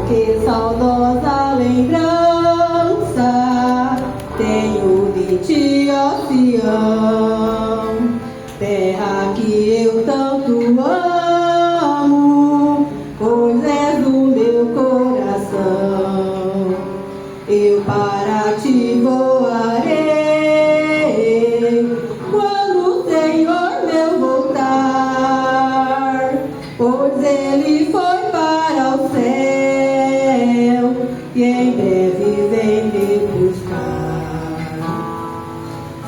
Que saudosa lembrança tenho de ti, ó Sião, terra que eu tanto amo, pois és do meu coração. Eu para ti voarei quando o Senhor meu voltar, pois ele foi para o céu e em breve vem me buscar.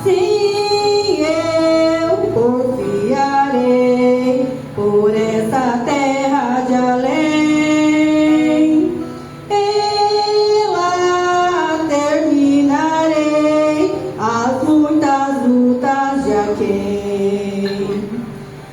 Sim, eu confiarei por essa terra de além. Ela terminarei as muitas lutas de aquém.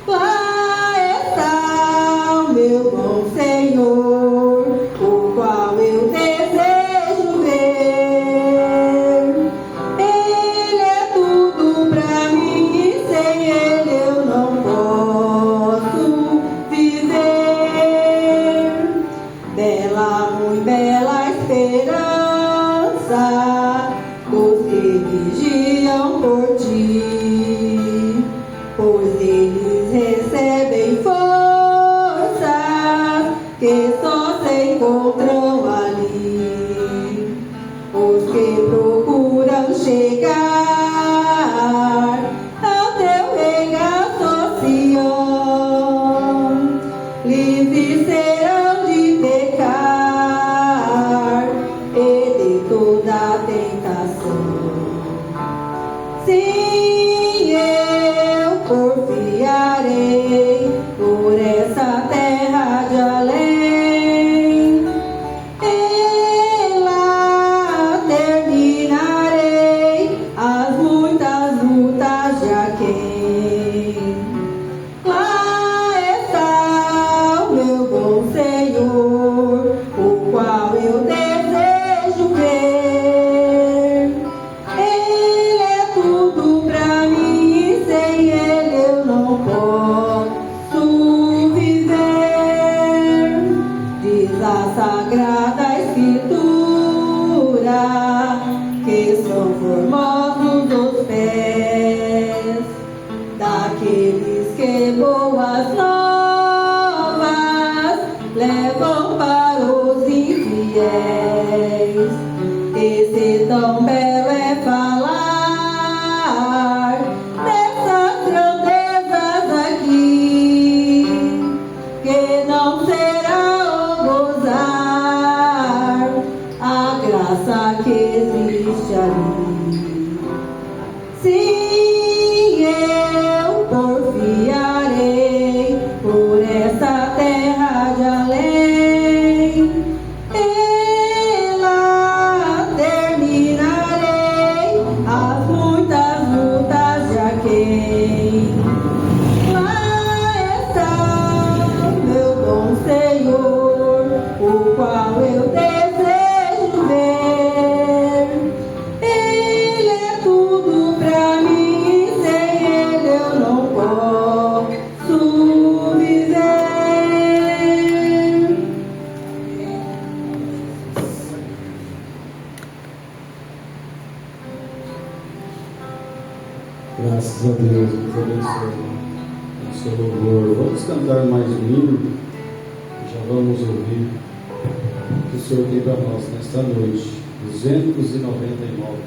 Lá está o meu bom Senhor, o qual eu desejo ver. Ele é tudo pra mim e sem ele eu não posso viver. Bela, muito bela esperança dos que vigiam por ti, pois eles recebem forças que só se encontram ali. Os que procuram chegar ao teu regaço, Sião, livres serão de pecar e de toda tentação. Sim, eu confiarei por essa terra de além. Ela terminarei as muitas lutas de aquém. Lá está o meu bom Senhor, o qual eu desejo ver. Ele é tudo pra mim e sem ele eu não posso viver. Diz a Sagrada Escritura que são formosos os pés daqueles que boas novas levam para os infiéis. Esse tão belo é falar dessas grandezas aqui, que não será o gozar a graça que existe ali. Sim, eu confiarei por essa terra de além. Ela terminarei as muitas lutas de aquém. Lá está meu bom Senhor, o qual eu desejo ver. Ele é tudo pra mim e sem ele eu não posso viver. Graças a Deus, Deus abençoe o seu louvor. Vamos cantar mais um hino, já vamos ouvir o que o Senhor tem para nós nesta noite. 299.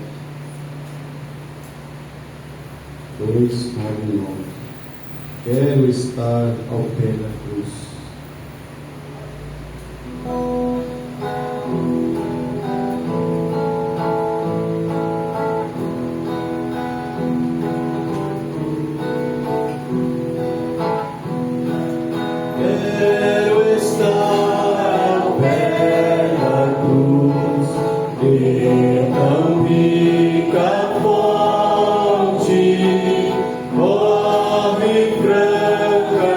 299. Quero estar ao pé da cruz. Quero estar ao pé da cruz, e tão rica fonte, corre franca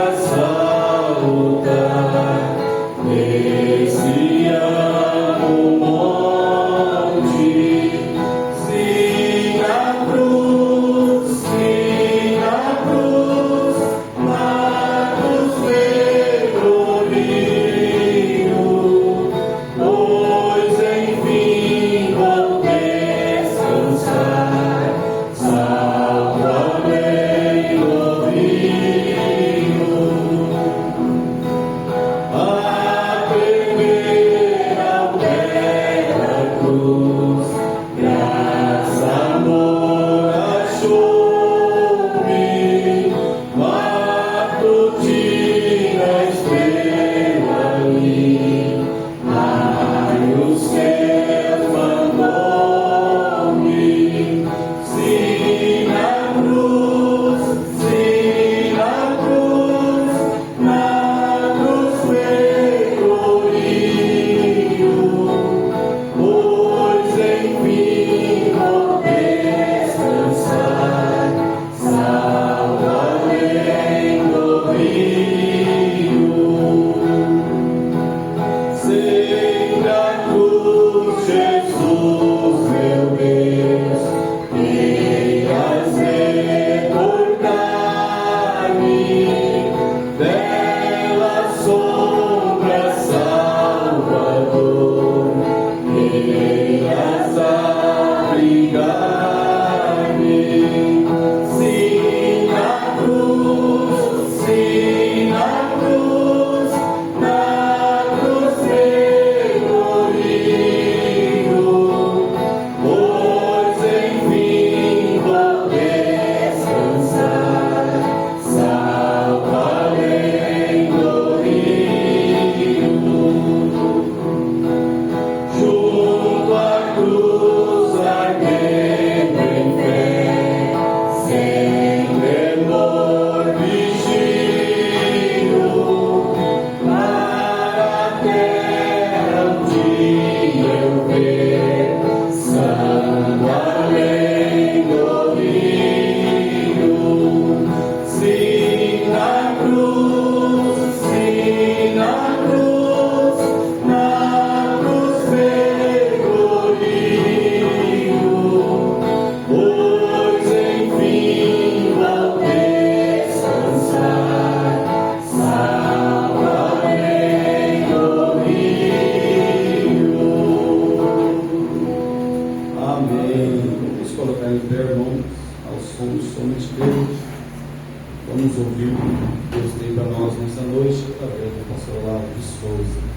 Souza.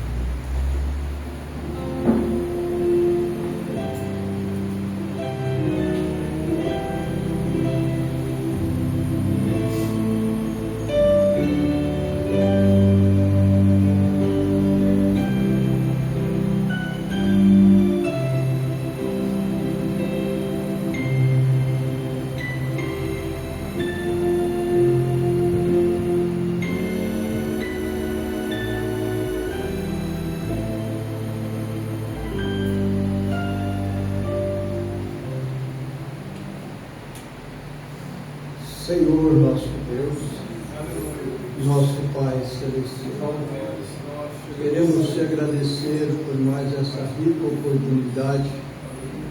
Senhor nosso Deus, nosso Pai Celestial, queremos te agradecer por mais essa rica oportunidade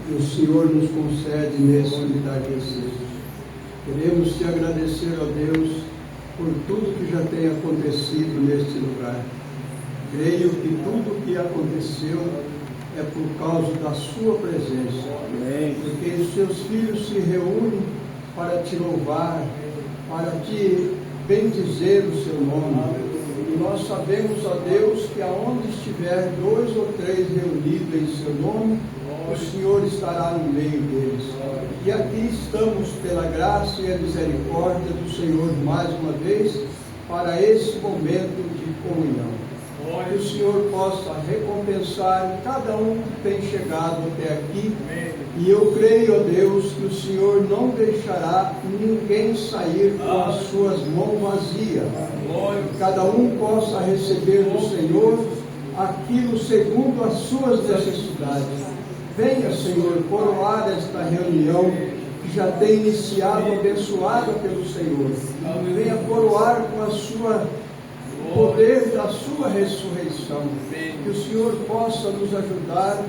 que o Senhor nos concede nesse entardecer. Queremos te agradecer, ó Deus, por tudo que já tem acontecido neste lugar. Creio que tudo o que aconteceu é por causa da sua presença. Amém. Porque os seus filhos se reúnem para te louvar, para te bendizer o seu nome. E nós sabemos, ó Deus, que aonde estiver 2 ou 3 reunidos em seu nome, o Senhor estará no meio deles. E aqui estamos pela graça e a misericórdia do Senhor mais uma vez, para esse momento de comunhão. Que o Senhor possa recompensar cada um que tem chegado até aqui. E eu creio, ó Deus, que o Senhor não deixará ninguém sair com as suas mãos vazias. Que cada um possa receber do Senhor aquilo segundo as suas necessidades. Venha, Senhor, coroar esta reunião que já tem iniciado, abençoada pelo Senhor. Venha coroar com a sua poder da sua ressurreição. Que o Senhor possa nos ajudar.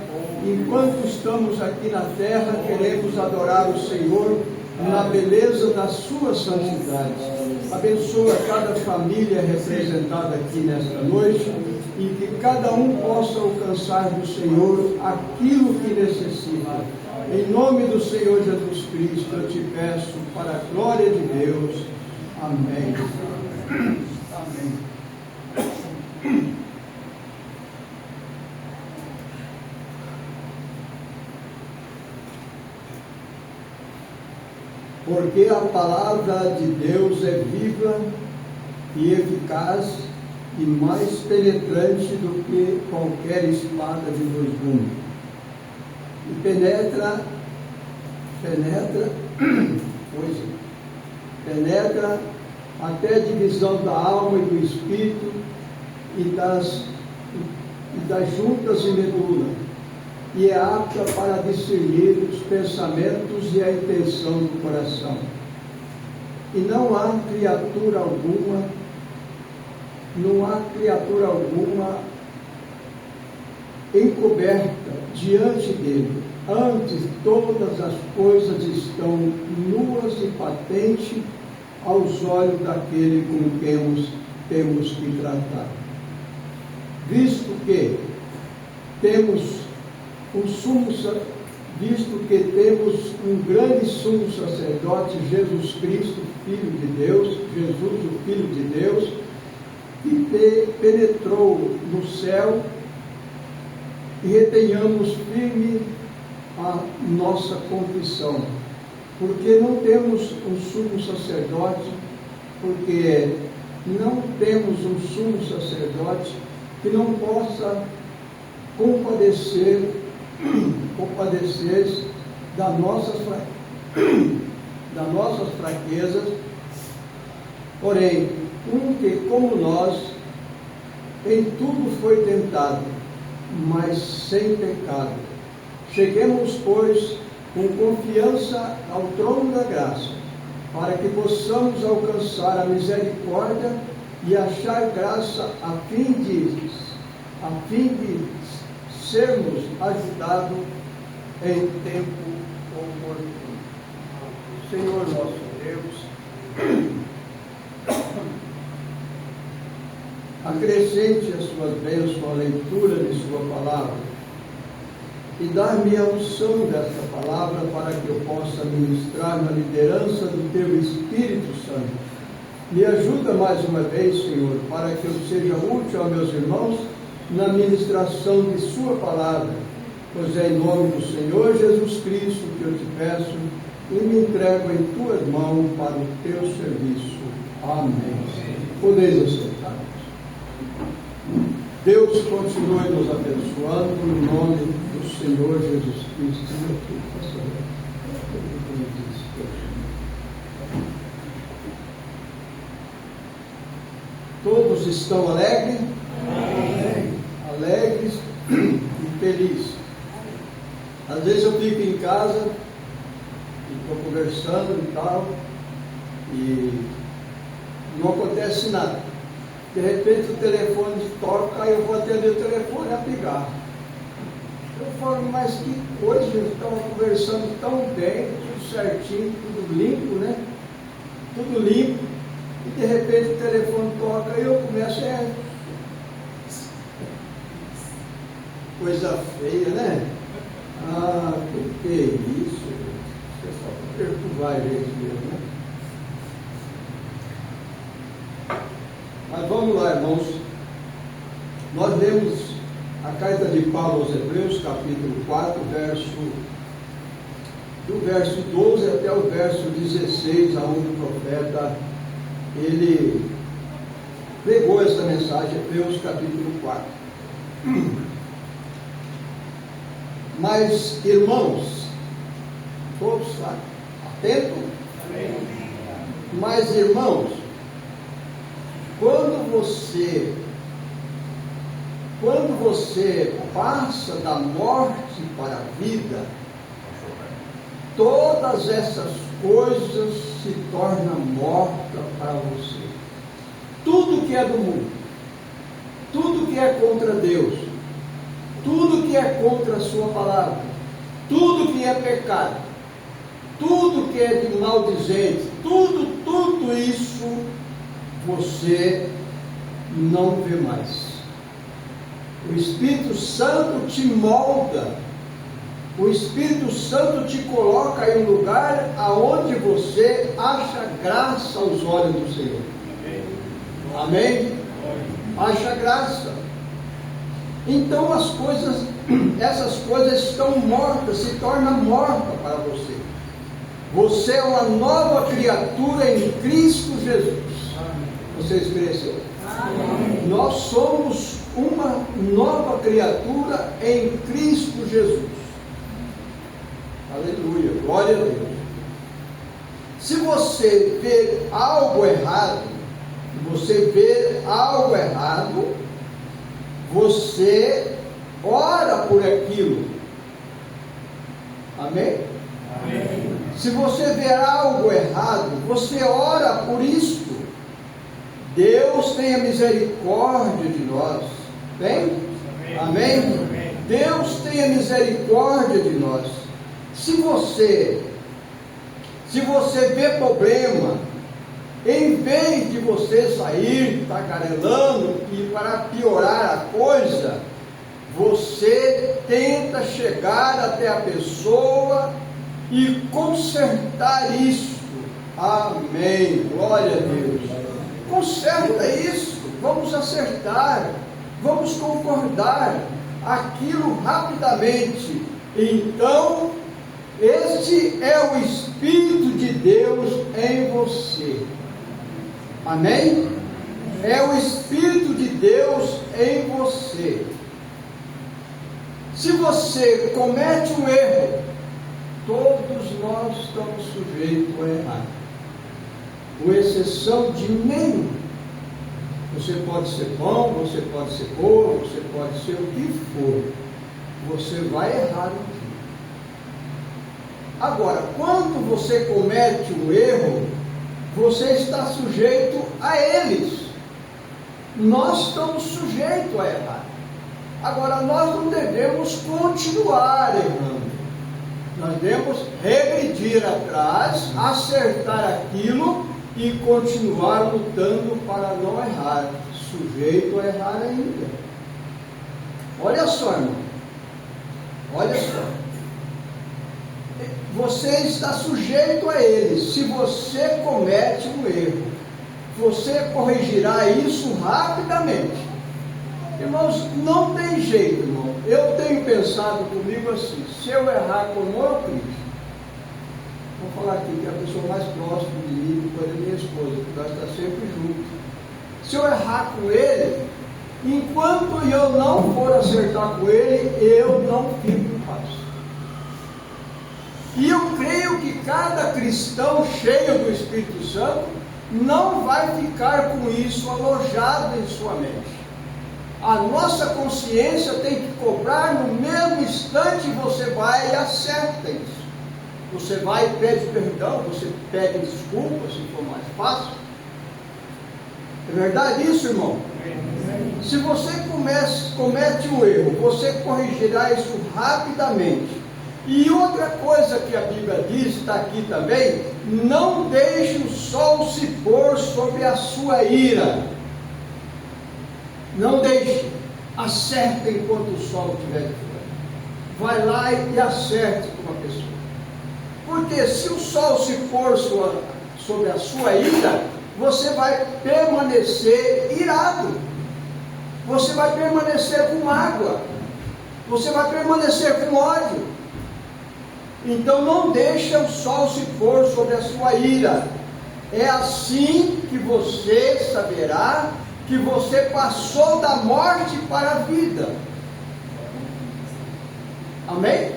Enquanto estamos aqui na terra, queremos adorar o Senhor na beleza da sua santidade. Abençoa cada família representada aqui nesta noite e que cada um possa alcançar do Senhor aquilo que necessita. Em nome do Senhor Jesus Cristo, eu te peço para a glória de Deus. Amém. Amém. Porque a palavra de Deus é viva e eficaz e mais penetrante do que qualquer espada de 2 gumes. E penetra até a divisão da alma e do espírito e das juntas e medula, e é apta para discernir os pensamentos e a intenção do coração. E não há criatura alguma encoberta diante dele. Antes, todas as coisas estão nuas e patentes aos olhos daquele com quem temos que tratar. Visto que temos um grande sumo sacerdote, Jesus Cristo, Filho de Deus, Jesus, o Filho de Deus, que penetrou no céu, e retenhamos firme a nossa confissão, porque não temos um sumo sacerdote que não possa compadecer das nossas fraquezas, porém, que como nós, em tudo foi tentado, mas sem pecado. Cheguemos, pois, com confiança ao trono da graça, para que possamos alcançar a misericórdia e achar graça a fim de sermos ajudados em tempo oportuno. Senhor nosso Deus, acrescente as suas bênçãos à leitura de sua palavra e dá-me a unção desta palavra para que eu possa ministrar na liderança do teu Espírito Santo. Me ajuda mais uma vez, Senhor, para que eu seja útil aos meus irmãos na ministração de Sua palavra, pois é em nome do Senhor Jesus Cristo que eu te peço e me entrego em Tuas mãos para o Teu serviço. Amém. Podeis aceitar. Deus continue nos abençoando em nome do Senhor Jesus Cristo. Todos estão alegres? Amém. Alegres e felizes. Às vezes eu fico em casa e estou conversando e tal, e não acontece nada. De repente o telefone toca, eu vou atender o telefone a pegar. Eu falo, mas que coisa, eu estava conversando tão bem, tudo certinho, tudo limpo, né? Tudo limpo. E de repente o telefone toca e eu começo coisa feia, né? Ah, que é isso? Você só perturbar a gente mesmo, né? Mas vamos lá, irmãos. Nós lemos a carta de Paulo aos Hebreus, capítulo 4, do verso 12 até o verso 16, aonde o profeta ele pregou essa mensagem, Hebreus capítulo 4. Mas, irmãos, todos sabem, atento? Mas, irmãos, quando você passa da morte para a vida, todas essas coisas se tornam mortas para você. Tudo que é do mundo, tudo que é contra Deus, tudo que é contra a sua palavra, tudo que é pecado, tudo que é de maldizente, tudo isso você não vê mais. O Espírito Santo te molda, o Espírito Santo te coloca em um lugar aonde você acha graça aos olhos do Senhor. Amém? Acha graça. Então essas coisas estão mortas, se tornam mortas para você. Você é uma nova criatura em Cristo Jesus. Vocês cresceram? Nós somos uma nova criatura em Cristo Jesus. Aleluia, glória a Deus. Se você ver algo errado, você ora por aquilo. Amém? Amém. Se você ver algo errado, você ora por isto. Deus tenha misericórdia de nós. Bem? Amém? Amém? Deus tenha misericórdia de nós. Se você vê problema, em vez de você sair tagarelando e para piorar a coisa, você tenta chegar até a pessoa e consertar isso. Amém. Glória a Deus. Conserta isso. Vamos acertar. Vamos concordar aquilo rapidamente. Então, este é o Espírito de Deus em você. Amém? É o Espírito de Deus em você. Se você comete um erro, todos nós estamos sujeitos a errar, com exceção de nenhum. Você pode ser bom, você pode ser boa, você pode ser o que for, você vai errar no dia. Agora, quando você comete um erro, você está sujeito a eles. Nós estamos sujeitos a errar. Agora, nós não devemos continuar errando. Nós devemos regredir atrás, acertar aquilo e continuar lutando para não errar. Sujeito a errar ainda. Olha só, irmão. Olha só. Você está sujeito a eles. Se você comete um erro, você corrigirá isso rapidamente. Irmãos, não tem jeito, irmão. Eu tenho pensado comigo assim, se eu errar com o meu Cristo, vou falar aqui que é a pessoa mais próxima de mim foi a minha esposa, que nós estamos sempre juntos. Se eu errar com ele, enquanto eu não for acertar com ele, eu não fico em paz. E eu creio que cada cristão cheio do Espírito Santo não vai ficar com isso alojado em sua mente. A nossa consciência tem que cobrar no mesmo instante, você vai e acerta isso. Você vai e pede perdão, você pede desculpa, se for mais fácil. É verdade isso, irmão? Se você comete um erro, você corrigirá isso rapidamente. E outra coisa que a Bíblia diz, está aqui também, não deixe o sol se pôr sobre a sua ira. Não deixe, acerte enquanto o sol estiver de fora. Vai lá e acerte com uma pessoa. Porque se o sol se pôr sobre a sua ira, você vai permanecer irado. Você vai permanecer com mágoa. Você vai permanecer com ódio. Então não deixa o sol se pôr sobre a sua ira. É assim que você saberá que você passou da morte para a vida. Amém?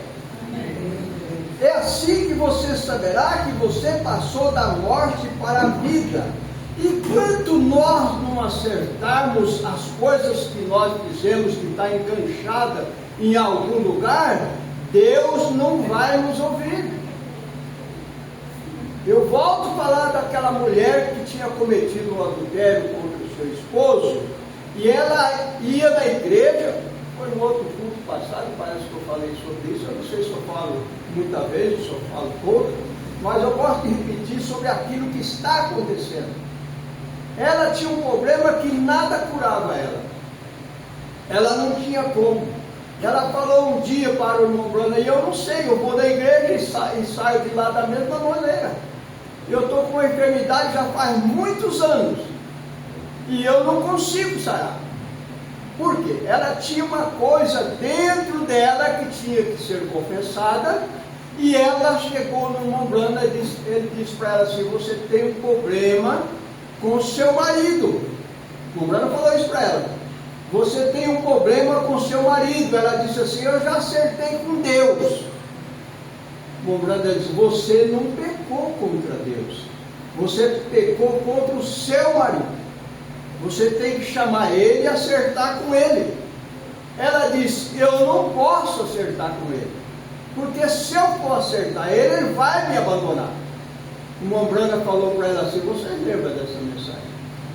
É assim que você saberá que você passou da morte para a vida. Enquanto nós não acertarmos as coisas que nós fizemos, que está enganchada em algum lugar, Deus não vai nos ouvir. Eu volto a falar daquela mulher que tinha cometido um adultério contra o seu esposo, e ela ia na igreja. Foi um outro culto passado, parece que eu falei sobre isso. Eu não sei se eu falo muita vez, se eu falo pouco, mas eu gosto de repetir sobre aquilo que está acontecendo. Ela tinha um problema que nada curava ela. Ela não tinha como. Ela falou um dia para o irmão Bruno, e eu não sei, eu vou na igreja e saio de lá da mesma maneira. Eu estou com uma enfermidade já faz muitos anos, e eu não consigo sarar. Por quê? Ela tinha uma coisa dentro dela que tinha que ser confessada, e ela chegou no irmão Bruno e ele disse para ela assim: você tem um problema com o seu marido. O irmão Bruno falou isso para ela: você tem um problema com o seu marido. Ela disse assim: eu já acertei com Deus. O irmão Bruno disse: você não pecou contra Deus, você pecou contra o seu marido. Você tem que chamar ele e acertar com ele. Ela disse: eu não posso acertar com ele, porque se eu for acertar ele, ele vai me abandonar. O irmão Brana falou para ela assim: você lembra dessa mensagem?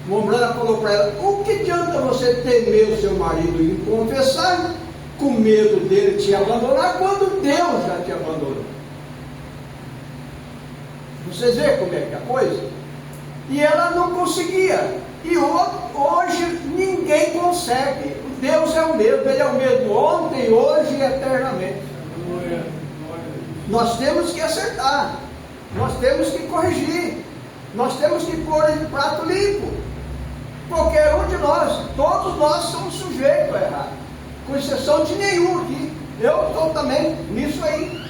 O irmão Brana falou para ela: o que adianta você temer o seu marido e confessar, com medo dele te abandonar, quando Deus já te abandonou? Vocês veem como é que é a coisa? E ela não conseguia. E hoje ninguém consegue. Deus é o mesmo, Ele é o mesmo ontem, hoje e eternamente. Nós temos que acertar, nós temos que corrigir, nós temos que pôr em prato limpo. Qualquer um de nós, todos nós somos sujeitos a errar, com exceção de nenhum aqui. Eu estou também nisso aí.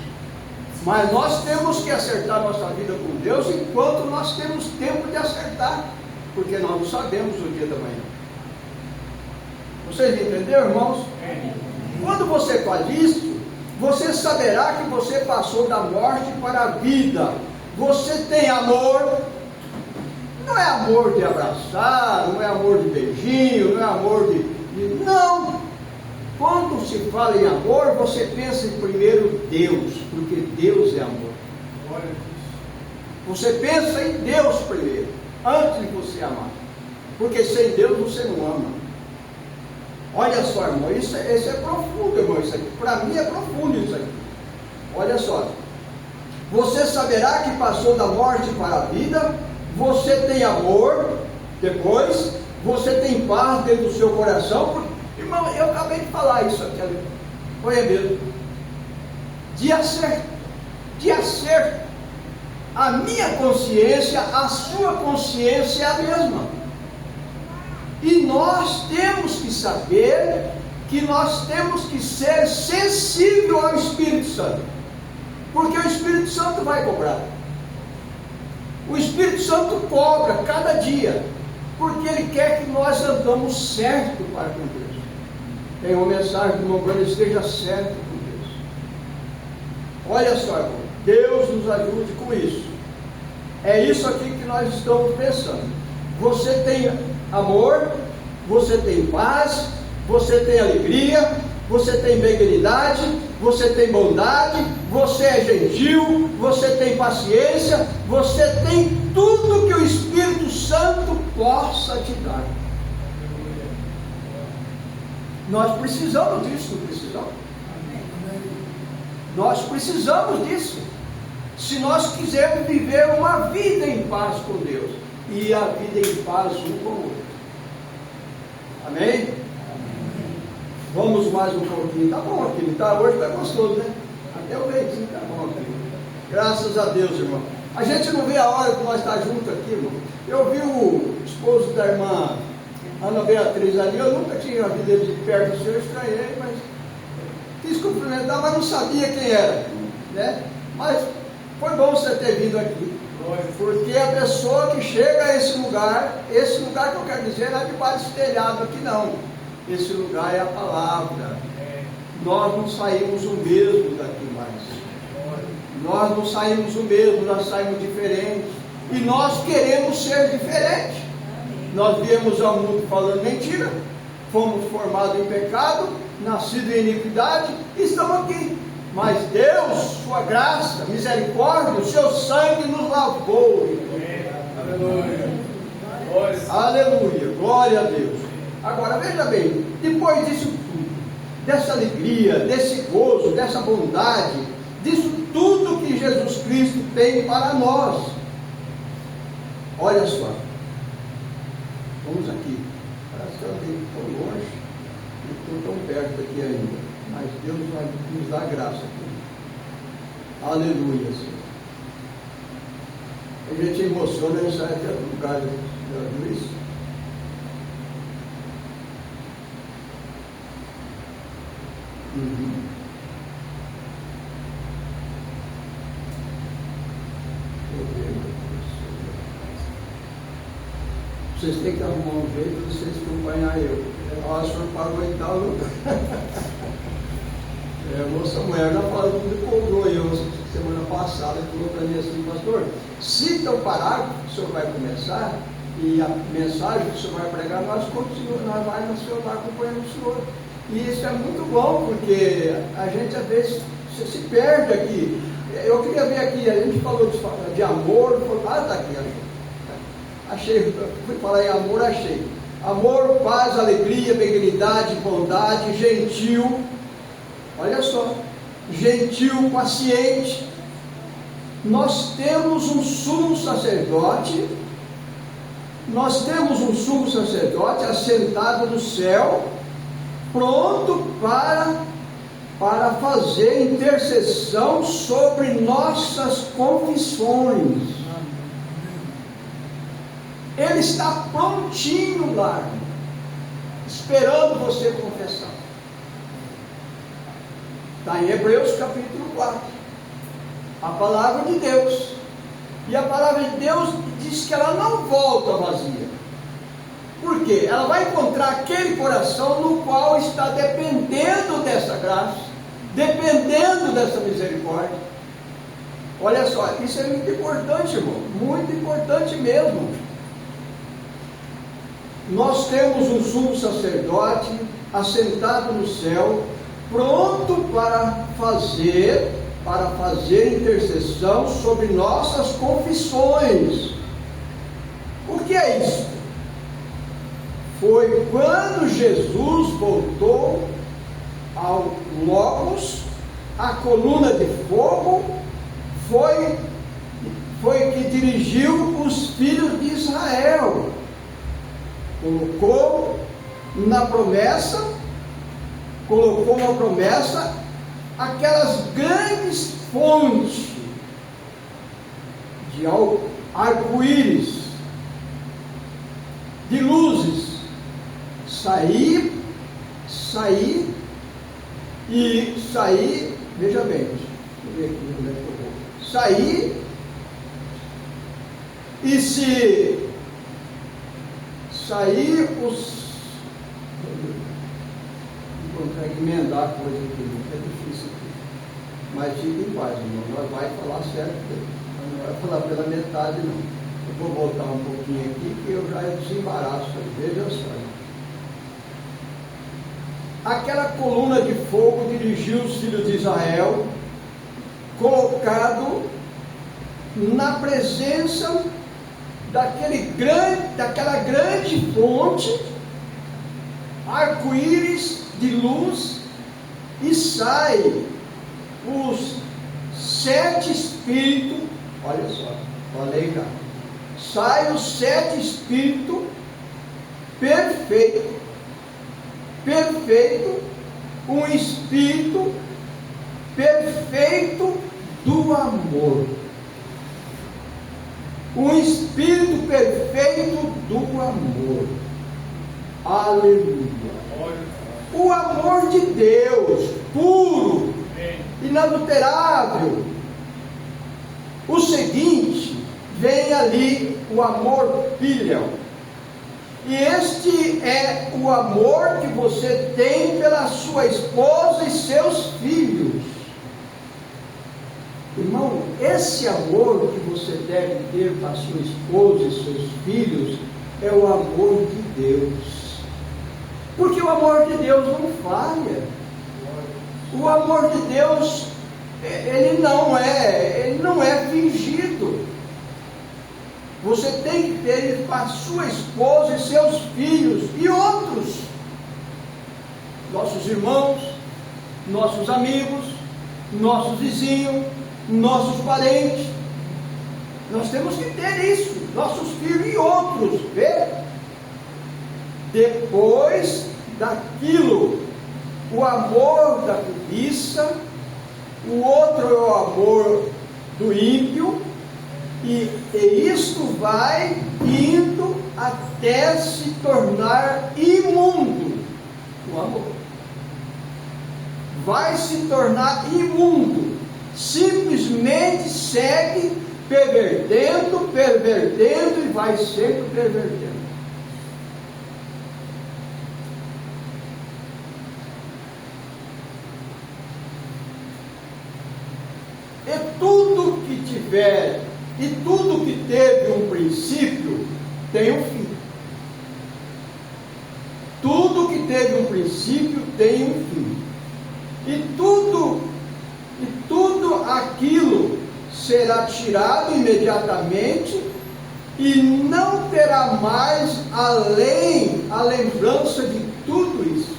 Mas nós temos que acertar nossa vida com Deus enquanto nós temos tempo de acertar, porque nós não sabemos o dia da manhã. Vocês entenderam, irmãos? Quando você faz isso, você saberá que você passou da morte para a vida. Você tem amor. Não é amor de abraçar, não é amor de beijinho, não é amor de... Não! Quando se fala em amor, você pensa em primeiro Deus, porque Deus é amor. Você pensa em Deus primeiro, antes de você amar, porque sem Deus você não ama. Olha só, irmão, isso é profundo, irmão, isso aqui, para mim é profundo isso aqui. Olha só, você saberá que passou da morte para a vida, você tem amor, depois, você tem paz dentro do seu coração. Irmão, eu acabei de falar isso aqui, foi mesmo, de acerto, a minha consciência, a sua consciência é a mesma. E nós temos que saber que nós temos que ser sensível ao Espírito Santo, porque o Espírito Santo vai cobrar. O Espírito Santo cobra cada dia, porque Ele quer que nós andamos certo para com Deus. Tem uma mensagem do irmão Bruno: esteja certo com Deus. Olha só, irmão, Deus nos ajude com isso. É isso aqui que nós estamos pensando. Você tem amor, você tem paz, você tem alegria, você tem benignidade, você tem bondade, você é gentil, você tem paciência, você tem tudo que o Espírito Santo possa te dar. Nós precisamos disso, não precisamos? Nós precisamos disso. Se nós quisermos viver uma vida em paz com Deus, e a vida em paz um com o outro. Amém? Vamos mais um pouquinho. Tá bom aqui, tá? Hoje tá gostoso, né? Até o leitinho tá bom aqui. Graças a Deus, irmão. A gente não vê a hora que nós estamos juntos aqui, irmão. Eu vi o esposo da irmã Ana Beatriz ali, eu nunca tinha visto ele de perto do senhor, eu estranhei, mas quis cumprimentar, mas não sabia quem era, né? Mas foi bom você ter vindo aqui, porque a pessoa que chega a esse lugar que eu quero dizer não é debaixo desse telhado aqui não, esse lugar é a palavra. Nós não saímos o mesmo daqui mais, nós não saímos o mesmo, nós saímos diferentes, e nós queremos ser diferentes. Nós viemos ao mundo falando mentira, fomos formados em pecado, nascidos em iniquidade, e estamos aqui. Mas Deus, sua graça, misericórdia, o seu sangue nos lavou. Aleluia. Aleluia, glória a Deus. Agora veja bem, depois disso tudo, dessa alegria, desse gozo, dessa bondade, disso tudo que Jesus Cristo tem para nós, olha só, vamos aqui. Parece que eu estou tão longe e estou tão perto aqui ainda, mas Deus vai nos dar graça aqui. Aleluia, Senhor. A gente emociona e sai até do lugar de Luiz. Vocês têm que arrumar um jeito de vocês acompanhar eu. O senhor para aguentar o lugar. A moça Samuel já falou, me cobrou eu semana passada, falou para mim assim: pastor, cita o parágrafo que o senhor vai começar e a mensagem que o senhor vai pregar, nós continuamos, nós vamos no senhor lá acompanhando o senhor. E isso é muito bom, porque a gente às vezes se perde aqui. Eu queria ver aqui, a gente falou de amor, está aqui, achei, fui falar em amor, achei. Amor, paz, alegria, benignidade, bondade, gentil, olha só, gentil, paciente. Nós temos um sumo sacerdote, assentado no céu, pronto para fazer intercessão sobre nossas confissões. Ele está prontinho lá, esperando você confessar. Está em Hebreus capítulo 4, a palavra de Deus. E a palavra de Deus diz que ela não volta vazia. Por quê? Ela vai encontrar aquele coração no qual está dependendo dessa graça, dependendo dessa misericórdia. Olha só, isso é muito importante, irmão, muito importante mesmo. Nós temos um sumo sacerdote assentado no céu, pronto para fazer intercessão sobre nossas confissões. O que é isso? Foi quando Jesus voltou ao Logos, a coluna de fogo, foi que dirigiu os filhos de Israel. Colocou na promessa aquelas grandes fontes de arco-íris, de luzes, sair, veja bem, deixa eu ver aqui onde é que eu vou. Sair, e se sair os... Não consegue emendar a coisa aqui, é difícil aqui. Mas fique em paz, irmão, nós vai falar certo, não vai falar pela metade não. Eu vou voltar um pouquinho aqui, que eu já desembaraço, veja só. Aquela coluna de fogo dirigiu os filhos de Israel, colocado na presença daquela grande fonte, arco-íris de luz, e sai os 7 espíritos, olha só, falei já, sai os 7 espíritos perfeito, um espírito perfeito do amor. Um espírito perfeito do amor. Aleluia. O amor de Deus, puro, inadulterável. O seguinte, vem ali o amor filial. E este é o amor que você tem pela sua esposa e seus filhos. Irmão, esse amor que você deve ter para sua esposa e seus filhos é o amor de Deus. Porque o amor de Deus não falha. O amor de Deus, ele não é fingido. Você tem que ter para sua esposa e seus filhos e outros, nossos irmãos, nossos amigos, nossos vizinhos, nossos parentes. Nós temos que ter isso, nossos filhos e outros, vê? Depois daquilo, o amor da cobiça, o outro é o amor do ímpio, e isto vai indo até se tornar imundo. O amor vai se tornar imundo, simplesmente segue pervertendo e vai sempre pervertendo. E tudo que tiver, e tudo que teve um princípio, tem um fim. Tudo que teve um princípio tem um fim. E tudo aquilo será tirado imediatamente e não terá mais além a lembrança de tudo isso.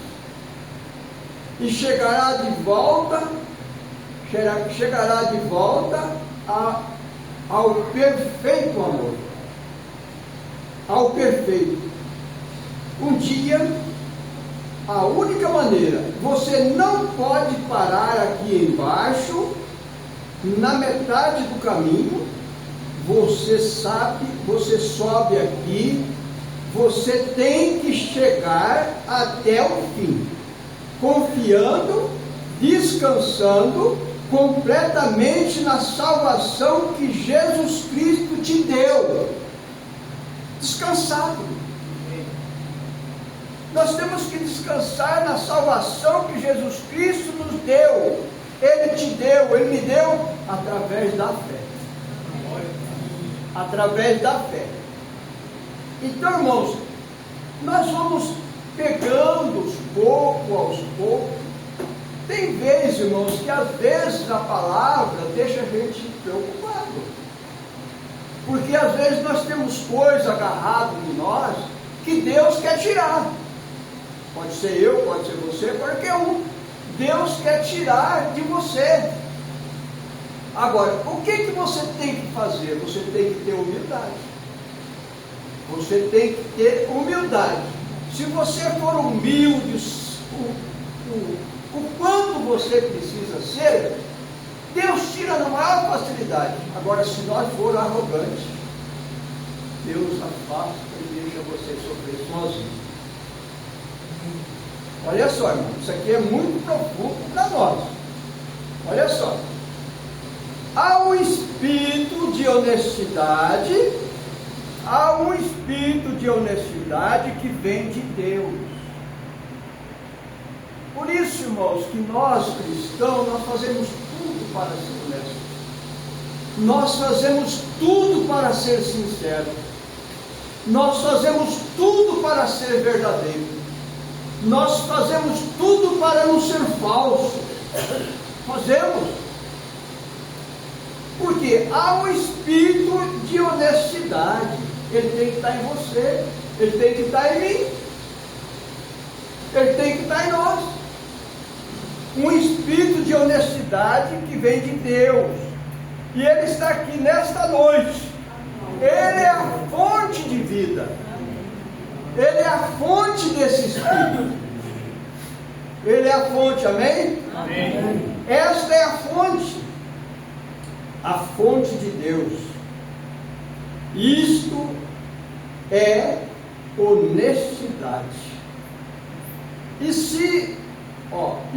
E chegará de volta ao perfeito amor. Ao perfeito. Um dia, a única maneira, você não pode parar aqui embaixo, na metade do caminho, você sabe, você sobe aqui, você tem que chegar até o fim, confiando, descansando completamente na salvação que Jesus Cristo te deu. Descansado. Nós temos que descansar na salvação que Jesus Cristo nos deu. Ele te deu, Ele me deu através da fé. Através da fé. Então, irmãos, nós vamos pegando aos poucos. Tem vezes, irmãos, que às vezes a palavra deixa a gente preocupado. Porque às vezes nós temos coisa agarrada em nós que Deus quer tirar. Pode ser eu, pode ser você, qualquer um. Deus quer tirar de você. Agora, o que você tem que fazer? Você tem que ter humildade. Você tem que ter humildade. Se você for humilde, o quanto você precisa ser, Deus tira na maior facilidade. Agora, se nós formos arrogantes, Deus afasta e deixa você sofrer sozinho. Olha só, irmão, isso aqui é muito profundo para nós. Olha só. Há um espírito de honestidade, que vem de Deus. Por isso, irmãos, que nós cristãos, nós fazemos tudo para ser honestos. Nós fazemos tudo para ser sinceros. Nós fazemos tudo para ser verdadeiro. Nós fazemos tudo para não ser falso. Fazemos. Porque há um espírito de honestidade. Ele tem que estar em você. Ele tem que estar em mim. Ele tem que estar em nós. Um espírito de honestidade que vem de Deus. E Ele está aqui nesta noite. Ele é a fonte de vida. Ele é a fonte desse espírito. Ele é a fonte, amém? Amém. Esta é a fonte de Deus. Isto é honestidade. E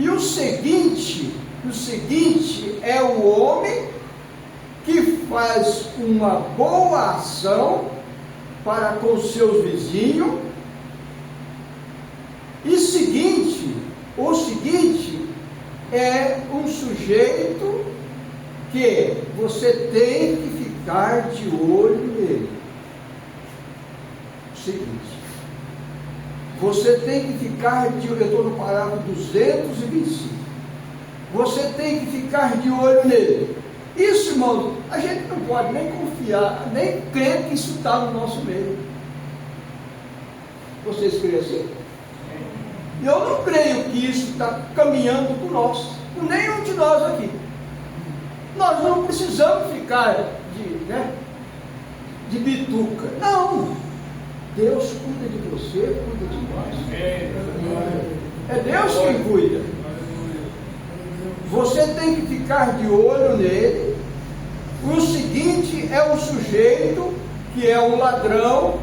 o seguinte é o homem que faz uma boa ação para com seus vizinhos. E o seguinte é um sujeito que você tem que ficar de olho nele. O seguinte, você tem que ficar de olho, eu estou no parágrafo 225, você tem que ficar de olho nele. Isso, irmão, a gente não pode nem confiar, nem crer que isso está no nosso meio. Vocês creem assim? Eu não creio que isso está caminhando por nós, por nenhum de nós aqui. Nós não precisamos ficar de bituca. Não! Deus cuida de você, cuida de nós. É Deus quem cuida. Você tem que ficar de olho nele. O seguinte é um sujeito que é um ladrão.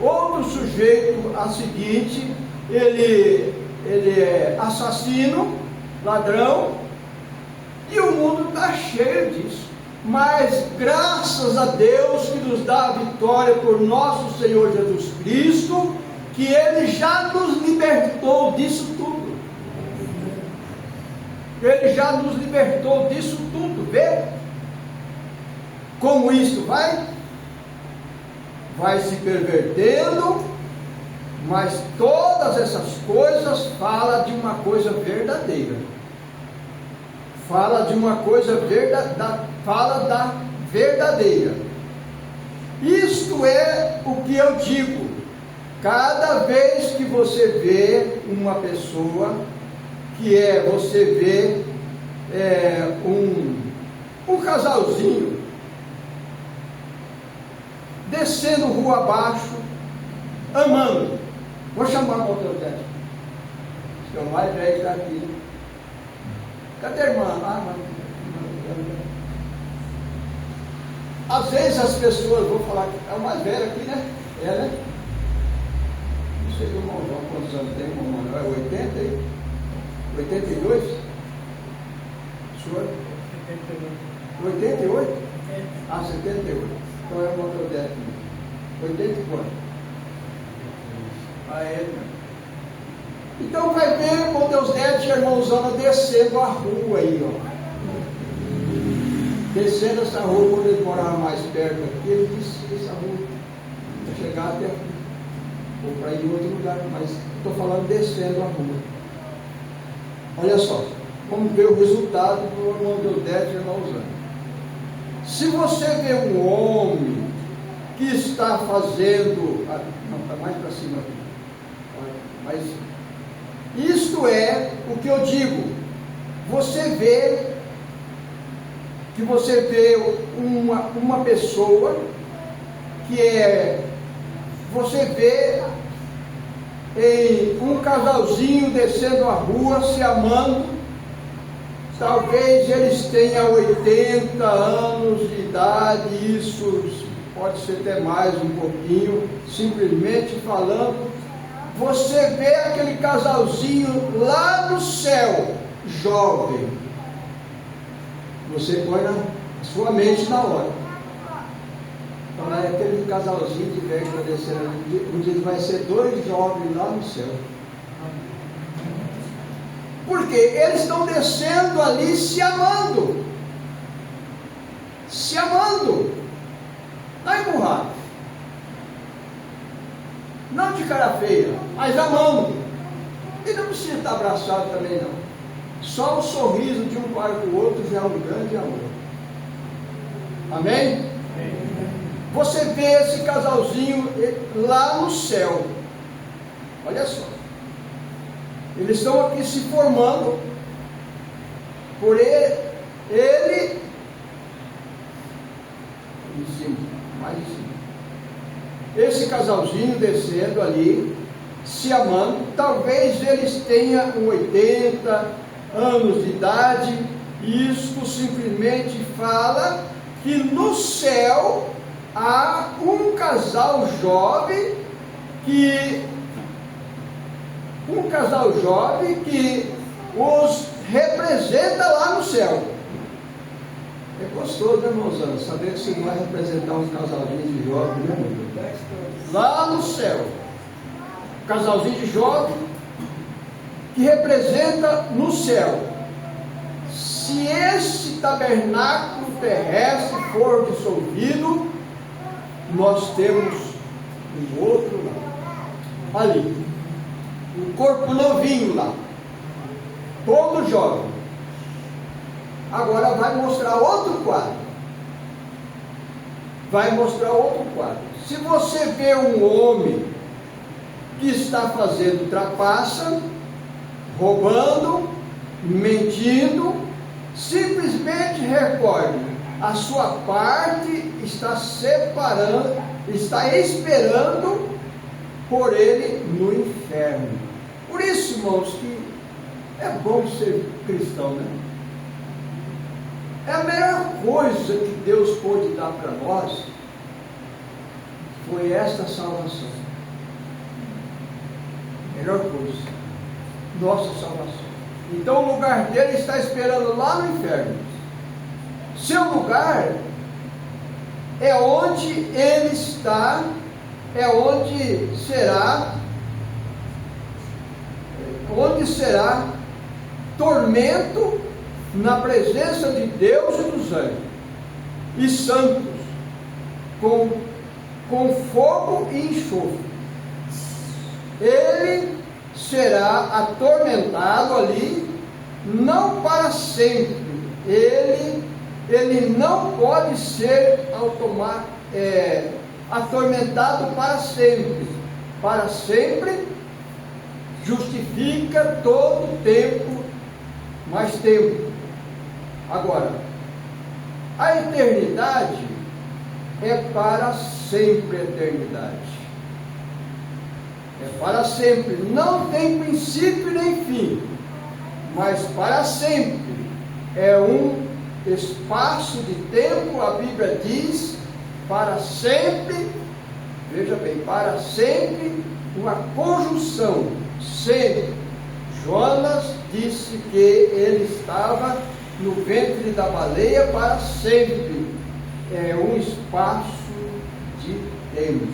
Outro sujeito, a seguinte, ele é assassino, ladrão. E o mundo está cheio disso. Mas graças a Deus que nos dá a vitória por nosso Senhor Jesus Cristo, que Ele já nos libertou disso tudo. Ele já nos libertou disso tudo. Vê como isso vai se pervertendo, mas todas essas coisas falam de uma coisa verdadeira. Fala de uma coisa fala da verdadeira. Isto é o que eu digo. Cada vez que você vê uma pessoa, você vê um casalzinho descendo rua abaixo, amando. Vou chamar o outro técnico. Acho que é o mais velho que está aqui, né? Cadê a irmã? Às vezes as pessoas, vou falar que é o mais velho aqui, né? Né? Não sei do irmão João, quantos anos tem, irmão Manuel? É 80 aí? 82? O senhor? 88? Ah, 78. Então é o irmão Deodete. 80 e quanto? Ah, é, então vai ver com Deus Neto e a irmãozana descendo a rua aí, ó. Descendo essa rua, quando ele morava mais perto aqui, ele descia essa rua para chegar até aqui, ou para ir em outro lugar, mas estou falando descendo a rua. Olha só, vamos ver o resultado do irmão Deodete e a irmãozana. Se você vê um homem que está fazendo, não, está mais para cima aqui, mas isto é o que eu digo. Você vê uma pessoa você vê em um casalzinho descendo a rua, se amando. Talvez eles tenham 80 anos de idade, isso pode ser até mais um pouquinho, simplesmente falando você vê aquele casalzinho lá no céu, jovem. Você põe na sua mente na hora. Então é aquele casalzinho de velho que está descendo. Um dia vai ser 2 jovens lá no céu. Porque eles estão descendo ali se amando. Se amando. Não emburrado. Não de cara feia, mas amando. E não precisa estar abraçado também não. Só o sorriso de um para o outro já é um grande amor. Amém? Você vê esse casalzinho lá no céu. Olha só. Eles estão aqui se formando por ele em cima, mais em cima. Esse casalzinho descendo ali, se amando. Talvez eles tenham 80 anos de idade. Isto simplesmente fala que no céu há um casal jovem que os representa lá no céu. É gostoso, né, irmãozão? Saber que você vai representar um casalzinho de jovem, né, meu Deus? Lá no céu, casalzinho de jovem que representa no céu. Se esse tabernáculo terrestre for dissolvido, nós temos um outro lá, ali, um corpo novinho lá, todo jovem. Agora vai mostrar outro quadro. Se você vê um homem que está fazendo trapaça, roubando, mentindo, simplesmente recorde, a sua parte está esperando por ele no inferno. Por isso, irmãos, que é bom ser cristão, né? É a melhor coisa que Deus pôde dar para nós, foi esta salvação. Melhor coisa, nossa salvação. Então o lugar dele está esperando lá no inferno. Seu lugar é onde ele está, é onde será tormento na presença de Deus e dos anjos e santos, com fogo e enxofre. Ele será atormentado ali, não para sempre. Ele não pode ser atormentado para sempre. Para sempre justifica todo tempo, mais tempo. Agora, a eternidade é para sempre a eternidade. É para sempre. Não tem princípio nem fim, mas para sempre. É um espaço de tempo, a Bíblia diz, para sempre. Veja bem, para sempre, uma conjunção, sempre. Jonas disse que ele estava no ventre da baleia para sempre. É um espaço de tempo.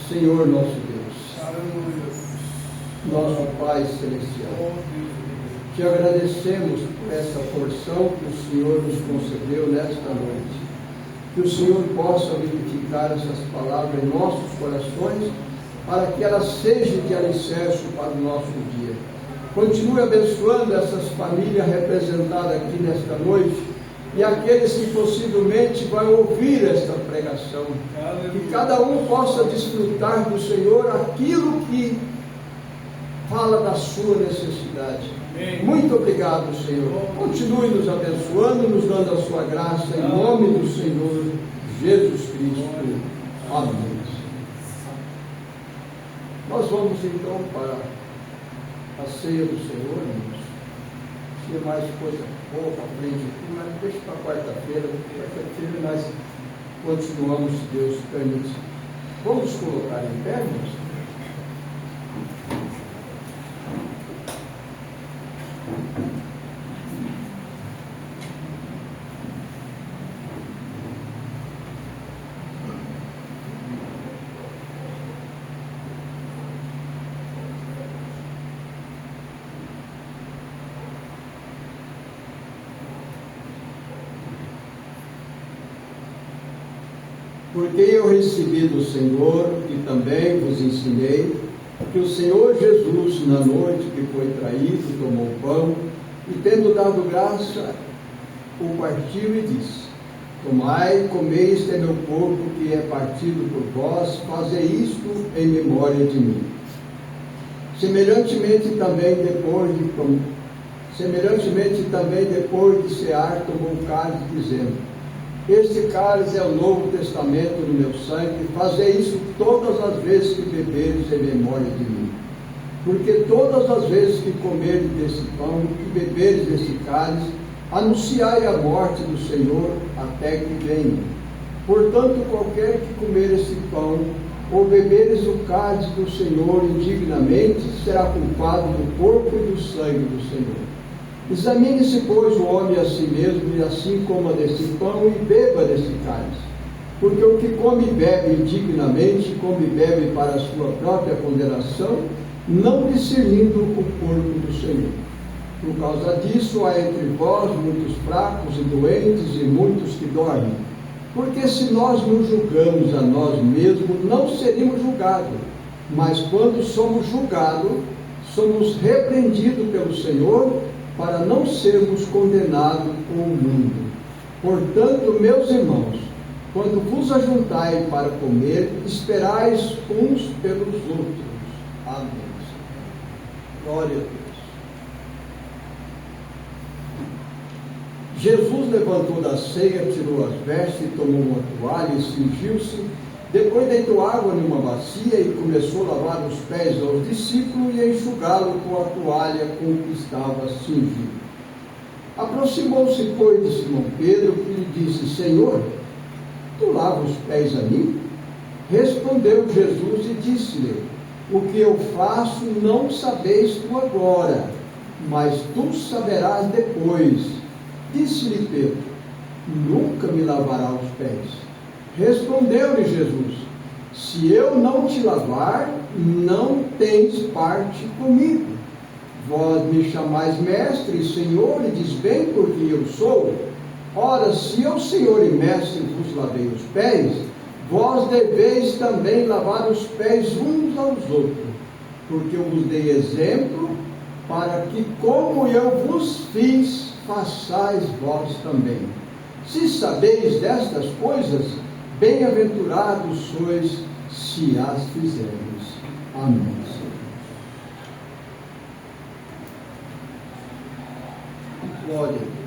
Senhor nosso Deus, nosso Pai Celestial, te agradecemos por essa porção que o Senhor nos concedeu nesta noite. Que o Senhor possa vivificar essas palavras em nossos corações, para que elas sejam de alicerce para o nosso dia. Continue abençoando essas famílias representadas aqui nesta noite, e aqueles que possivelmente vão ouvir esta pregação. Que cada um possa desfrutar do Senhor aquilo que fala da sua necessidade. Amém. Muito obrigado, Senhor. Continue nos abençoando, nos dando a sua graça, em nome do Senhor Jesus Cristo. Amém. Nós vamos então para a ceia do Senhor, irmãos. Tinha mais coisa boa para frente aqui, mas deixa para quarta-feira. Quarta-feira nós continuamos, se Deus permite. Vamos colocar em pé, irmãos? Porque eu recebi do Senhor, e também vos ensinei, que o Senhor Jesus, na noite que foi traído, tomou o pão, e tendo dado graça, o partiu e disse: Tomai, comei, este é meu corpo, que é partido por vós, fazei isto em memória de mim. Semelhantemente também depois de cear, tomou o cálice, dizendo: Este cálice é o Novo Testamento no meu sangue, fazei isso todas as vezes que beberes em memória de mim. Porque todas as vezes que comeres desse pão e beberes desse cálice, anunciai a morte do Senhor até que venha. Portanto, qualquer que comer esse pão ou beberes o cálice do Senhor indignamente, será culpado do corpo e do sangue do Senhor. Examine-se, pois, o homem a si mesmo, e assim coma desse pão e beba desse cálice. Porque o que come e bebe indignamente, come e bebe para a sua própria condenação, não discernindo o corpo do Senhor. Por causa disso, há entre vós muitos fracos e doentes, e muitos que dormem. Porque se nós nos julgamos a nós mesmos, não seríamos julgados. Mas quando somos julgados, somos repreendidos pelo Senhor, para não sermos condenados com o mundo. Portanto, meus irmãos, quando vos ajuntai para comer, esperais uns pelos outros. Amém. Glória a Deus. Jesus levantou da ceia, tirou as vestes, tomou uma toalha e cingiu-se. Depois deitou água numa bacia e começou a lavar os pés aos discípulos e a enxugá-lo com a toalha com que estava cingido. Aproximou-se, pois, de Simão Pedro e lhe disse: Senhor, tu lavas os pés a mim? Respondeu Jesus e disse-lhe: O que eu faço não sabeis tu agora, mas tu saberás depois. Disse-lhe Pedro: Nunca me lavará os pés. Respondeu-lhe Jesus: Se eu não te lavar, não tens parte comigo. Vós me chamais mestre e Senhor, e diz bem porque eu sou. Ora, se eu, Senhor e mestre, vos lavei os pés, vós deveis também lavar os pés uns aos outros, porque eu vos dei exemplo, para que, como eu vos fiz, façais vós também. Se sabeis destas coisas, bem-aventurados sois, se as fizerdes. Amém. Glória a Deus.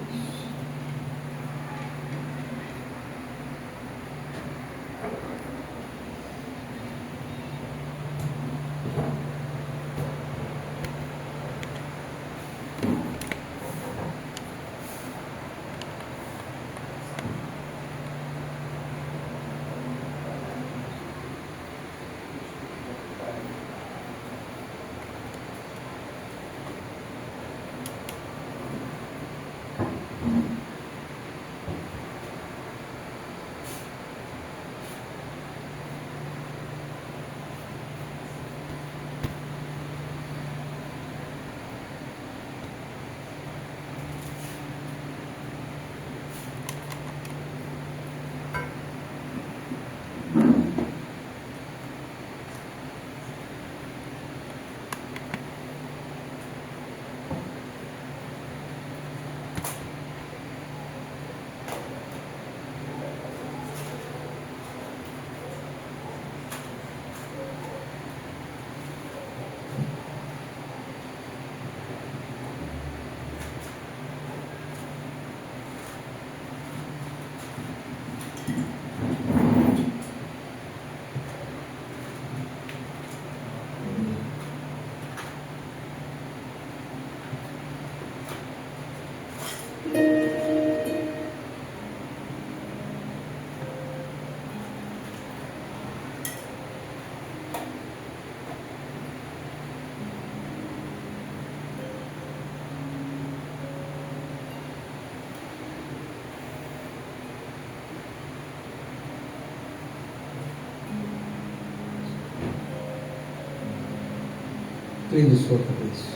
Incline sua cabeça.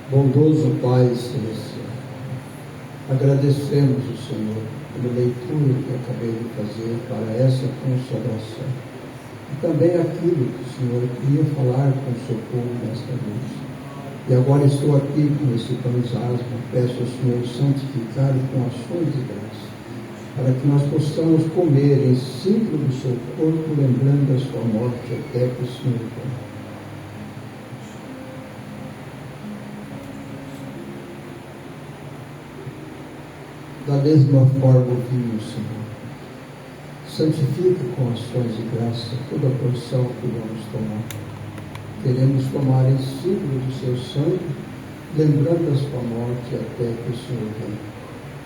Bondoso Pai Celestial, agradecemos o Senhor pela leitura que acabei de fazer para essa consagração. E também aquilo que o Senhor queria falar com o seu povo nesta noite. E agora estou aqui com esse pão de asma, peço ao Senhor santificar com ações de graça, para que nós possamos comer em símbolo do seu corpo, lembrando da sua morte até que o Senhor venha. Da mesma forma, ouvimos, Senhor, santifica com ações de graça toda a porção que vamos tomar. Queremos tomar em símbolo do seu sangue, lembrando da sua morte até que o Senhor venha.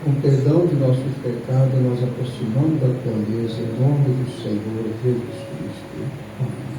Com perdão de nossos pecados, nós aproximamos da tua mesa em nome do Senhor Jesus Cristo. Amém.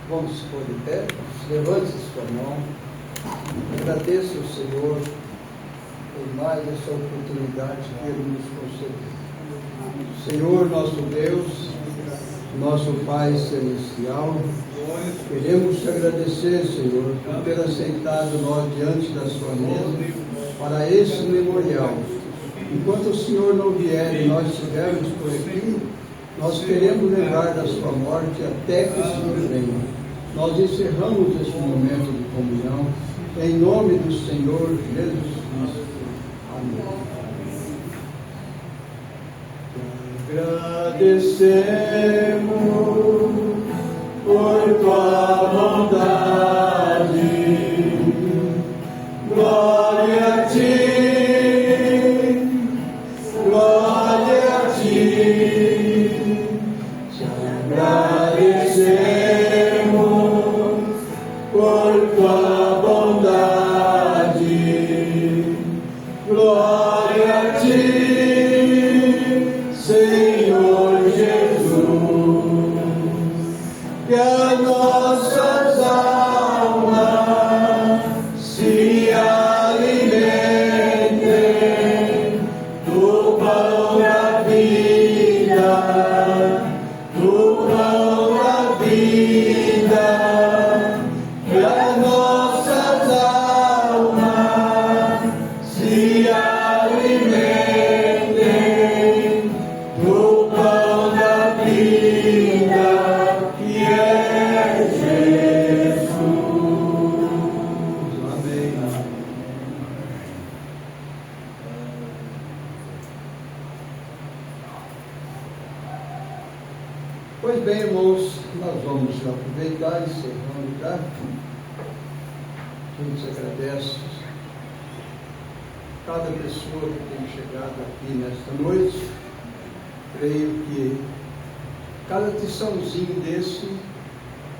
Vamos se pôr de pé, levante sua mão, agradeça ao Senhor por mais essa oportunidade que Ele nos concedeu. Senhor, nosso Deus, nosso Pai Celestial, queremos te agradecer, Senhor, por ter aceitado nós diante da sua mesa para esse memorial. Enquanto o Senhor não vier e nós estivermos por aqui, nós queremos lembrar da sua morte até que o Senhor venha. Nós encerramos este momento de comunhão em nome do Senhor Jesus Cristo. Amém. Agradecemos por tua bondade, glória a ti, glória a ti, te agradecemos por tua bondade, glória a ti, Senhor Jesus, que as nossas almas se alimentem do pão da vida, do pão da vida, que as nossas almas se alimentem do pão da vida, que é Jesus. Amém. Pois bem, irmãos, nós vamos aproveitar e encerrando já. A gente agradece cada pessoa que tem chegado aqui nesta noite. Creio que cada tiçãozinho desse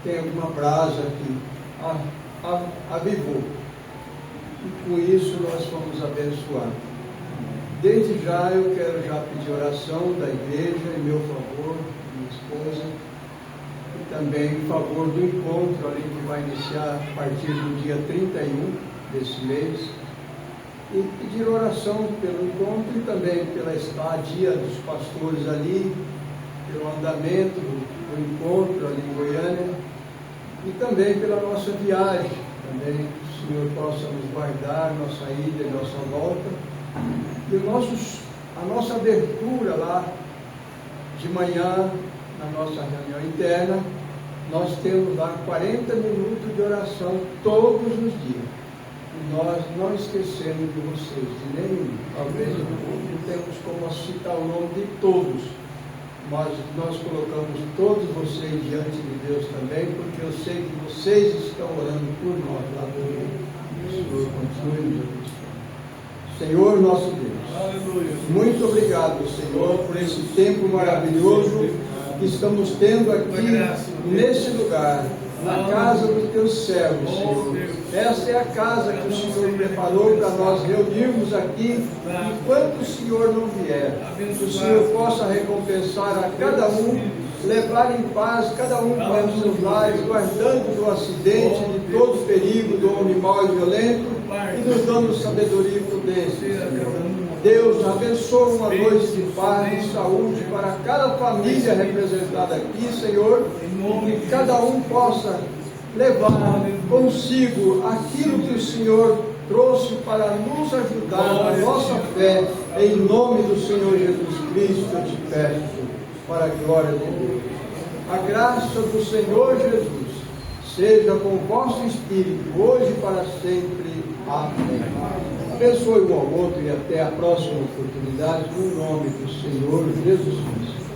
tem alguma brasa que avivou. E com isso nós fomos abençoados. Desde já eu quero já pedir oração da igreja em meu favor, minha esposa, e também em favor do encontro ali que vai iniciar a partir do dia 31 desse mês. E pedir oração pelo encontro e também pela estadia dos pastores ali, pelo andamento do encontro ali em Goiânia, e também pela nossa viagem. Também que o Senhor possa nos guardar nossa ida e nossa volta. E a nossa abertura lá de manhã, na nossa reunião interna, nós temos lá 40 minutos de oração todos os dias. E nós não esquecemos de vocês, de nenhum. Talvez não temos como citar o nome de todos, mas nós colocamos todos vocês diante de Deus também, porque eu sei que vocês estão orando por nós lá também. O Senhor continue nos abençoando. Senhor nosso Deus, muito obrigado, Senhor, por esse tempo maravilhoso que estamos tendo aqui nesse lugar, na casa dos teus servos, Senhor. Esta é a casa que o Senhor preparou para nós reunirmos aqui, enquanto o Senhor não vier. Que o Senhor possa recompensar a cada um, levar em paz cada um para os seus lares, guardando do acidente, de todo perigo, do homem mau e violento, e nos dando sabedoria e prudência, Senhor. Deus, abençoa uma noite de paz e saúde para cada família representada aqui, Senhor, e que cada um possa levar consigo aquilo que o Senhor trouxe para nos ajudar na nossa fé, em nome do Senhor Jesus Cristo, eu te peço, para a glória de Deus. A graça do Senhor Jesus seja com o vosso espírito, hoje e para sempre. Amém. Abençoe um ao outro e até a próxima oportunidade, no nome do Senhor Jesus Cristo.